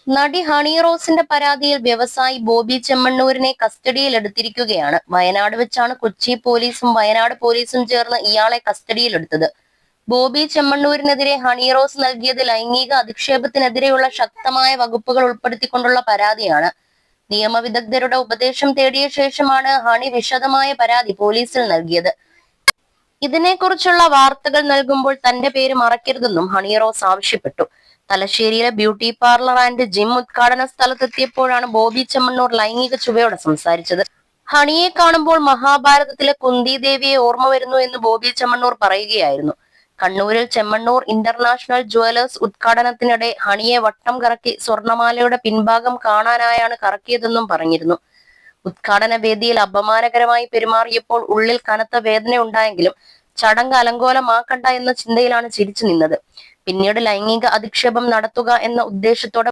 നടി ഹണി റോസിന്റെ പരാതിയിൽ വ്യവസായി ബോബി ചെമ്മണ്ണൂരിനെ കസ്റ്റഡിയിൽ എടുത്തിരിക്കുകയാണ്. വയനാട് വെച്ചാണ് കൊച്ചി പോലീസും വയനാട് പോലീസും ചേർന്ന് ഇയാളെ കസ്റ്റഡിയിലെടുത്തത്. ബോബി ചെമ്മണ്ണൂരിനെതിരെ ഹണി റോസ് നൽകിയത് ലൈംഗിക അധിക്ഷേപത്തിനെതിരെയുള്ള ശക്തമായ വകുപ്പുകൾ ഉൾപ്പെടുത്തിക്കൊണ്ടുള്ള പരാതിയാണ്. നിയമവിദഗ്ധരുടെ ഉപദേശം തേടിയ ശേഷമാണ് ഹണി വിശദമായ പരാതി പോലീസിൽ നൽകിയത്. ഇതിനെക്കുറിച്ചുള്ള വാർത്തകൾ നൽകുമ്പോൾ തന്റെ പേര് മറക്കരുതെന്നും ഹണി റോസ് ആവശ്യപ്പെട്ടു. തലശ്ശേരിയിലെ ബ്യൂട്ടി പാർലർ ആൻഡ് ജിം ഉദ്ഘാടന സ്ഥലത്തെത്തിയപ്പോഴാണ് ബോബി ചെമ്മണ്ണൂർ ലൈംഗിക ചുവയോടെ സംസാരിച്ചത്. ഹണിയെ കാണുമ്പോൾ മഹാഭാരതത്തിലെ കുന്തി ദേവിയെ ഓർമ്മ വരുന്നു എന്ന് ബോബി ചെമ്മണ്ണൂർ പറയുകയായിരുന്നു. കണ്ണൂരിൽ ചെമ്മണ്ണൂർ ഇന്റർനാഷണൽ ജുവലേഴ്സ് ഉദ്ഘാടനത്തിനിടെ ഹണിയെ വട്ടം കറക്കി സ്വർണമാലയുടെ പിൻഭാഗം കാണാനായാണ് കറക്കിയതെന്നും പറഞ്ഞിരുന്നു. ഉദ്ഘാടന വേദിയിൽ അപമാനകരമായി പെരുമാറിയപ്പോൾ ഉള്ളിൽ കനത്ത വേദന ഉണ്ടായെങ്കിലും ചടങ്ങ് അലങ്കോലമാക്കണ്ട എന്ന ചിന്തയിലാണ് ചിരിച്ചു നിന്നത്. പിന്നീട് ലൈംഗിക അധിക്ഷേപം നടത്തുക എന്ന ഉദ്ദേശത്തോടെ